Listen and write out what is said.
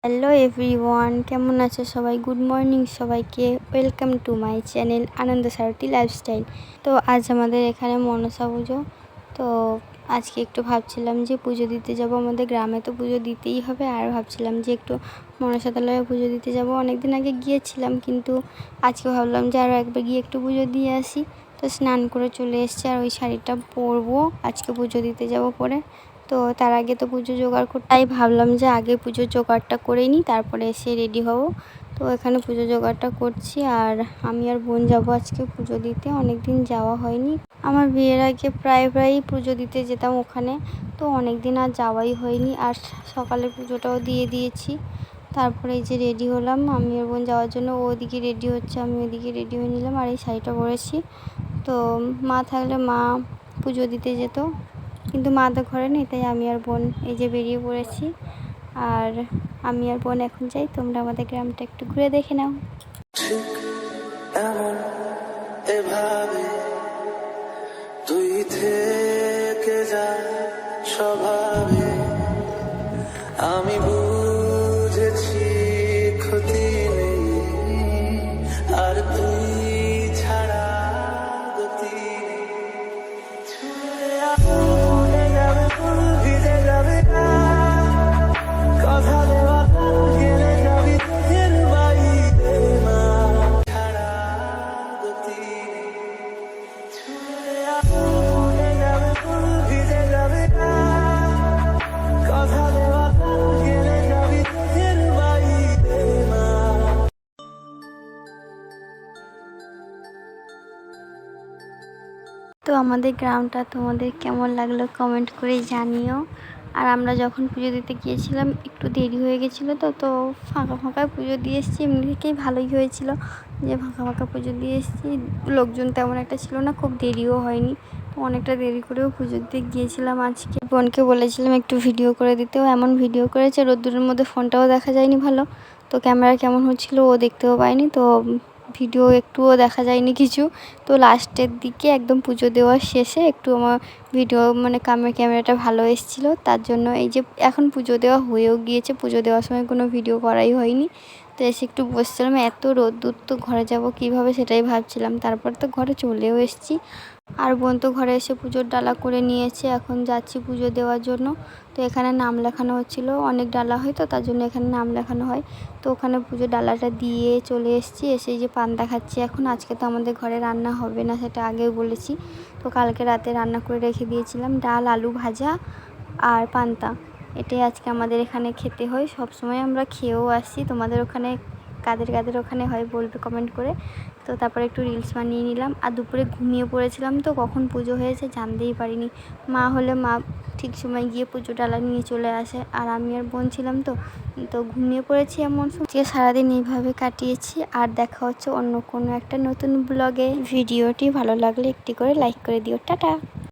Hello everyone, কেমন আছো সবাই? গুড মর্নিং সবাইকে। Welcome to my channel Anand Sarathi lifestyle. তো আজ আমাদের এখানে মনসা পুজো। তো আজকে একটু ভাবছিলাম যে পুজো দিতে যাব, আমাদের গ্রামে তো পুজো দিতেই হবে। আর ভাবছিলাম যে একটু মনসা তলায় পুজো দিতে যাব। অনেকদিন আগে গিয়েছিলাম, কিন্তু আজকে ভাবলাম যে আরও একবার গিয়ে একটু পুজো দিয়ে আসি। তো স্নান করে চলে এসেছি, আর ওই শাড়িটা পরবো আজকে পুজো দিতে যাব পরে। তো তার আগে তো পুজো জোগাড় করতে, তাই ভাবলাম যে আগে পুজোর জোগাড়টা করে নিই, তারপরে এসে রেডি হব। তো এখানে পুজো জোগাড়টা করছি, আর আমি আর বোন যাবো আজকে পুজো দিতে। অনেক দিন যাওয়া হয়নি। আমার বিয়ের আগে প্রায়ই পুজো দিতে যেতাম ওখানে, তো অনেক দিন আর যাওয়াই হয়নি। আর সকালে পুজোটাও দিয়ে দিয়েছি। তারপরে এই যে রেডি হলাম আমি আর বোন যাওয়ার জন্য। ও ওদিকে রেডি হচ্ছে, আমি ওদিকে রেডি হয়ে নিলাম। আর এই শাড়িটা পরেছি। তো মা থাকলে মা পুজো দিতে যেত, কিন্তু মা তো ঘরে নেই, তাই আমি আর বোন এই যে বেরিয়ে পড়েছি। আর আমি আর বোন এখন যাই, তোমরা আমাদের গ্রামটা একটু ঘুরে দেখে নাও। এভাবে তুই থেকে যা স্বভাবে, আমি বুঝেছি ক্ষতি নেই, আর তুই ছাড়া গতি তো আমাদের গ্রামটা তোমাদের কেমন লাগলো কমেন্ট করে জানিও। আর আমরা যখন পুজো দিতে গিয়েছিলাম একটু দেরি হয়ে গেছিলো, তো ফাঁকা পুজো দিয়ে এসেছি। এমনি থেকেই ভালোই হয়েছিল যে ফাঁকা পুজো দিয়ে এসেছি। লোকজন তেমন একটা ছিল না, খুব দেরিও হয়নি। তো অনেকটা দেরি করেও পুজো দিতে গিয়েছিলাম। আজকে বোনকে বলেছিলাম একটু ভিডিও করে দিতেও, এমন ভিডিও করেছে রোদ্দুরের মধ্যে ফোনটাও দেখা যায়নি ভালো। তো ক্যামেরা কেমন হচ্ছিলো ও দেখতেও পায়নি, তো ভিডিও একটুও দেখা যায়নি কিছু। তো লাস্টের দিকে একদম পুজো দেওয়ার শেষে একটু আমার ভিডিও ক্যামেরাটা ভালো এসেছিলো, তার জন্য এই যে এখন পুজো দেওয়া হয়েও গিয়েছে। পুজো দেওয়ার সময় কোনো ভিডিও করাই হয়নি। তো এসে একটু বসছিলাম, এত রোদ্দুর, তো ঘরে যাব কিভাবে সেটাই ভাবছিলাম। তারপর তো ঘরে চলেও এসেছি। আর বোন তো ঘরে এসে পুজোর ডালা করে নিয়েছে, এখন যাচ্ছি পুজো দেওয়ার জন্য। তো এখানে নাম লেখানো হচ্ছিলো, অনেক ডালা হয় তো তার জন্য এখানে নাম লেখানো হয়। তো ওখানে পুজোর ডালাটা দিয়ে চলে এসেছি। এসে যে পান্তা খাচ্ছি এখন। আজকে তো আমাদের ঘরে রান্না হবে না, সেটা আগেও বলেছি। তো কালকে রাতে রান্না করে রেখে দিয়েছিলাম, ডাল, আলু ভাজা আর পান্তা। এটাই আজকে আমাদের এখানে খেতে হয়, সব সময় আমরা খেয়েও আসি। তোমাদের ওখানে কাদের ওখানে হয় বলবে কমেন্ট করে। তো তারপরে একটু রিলস বানিয়ে নিলাম। আর দুপুরে ঘুমিয়ে পড়েছিলাম, তো কখন পুজো হয়েছে জানতেই পারিনি। মা হলে মা ঠিক সময় গিয়ে পুজো ডালা নিয়ে চলে আসে, আর আমি আর বোন ছিলাম তো ঘুমিয়ে পড়েছি এমন সময়। সারাদিন এইভাবে কাটিয়েছি। আর দেখা হচ্ছে অন্য কোনো একটা নতুন ব্লগে। ভিডিওটি ভালো লাগলে একটি করে লাইক করে দিও। টাটা।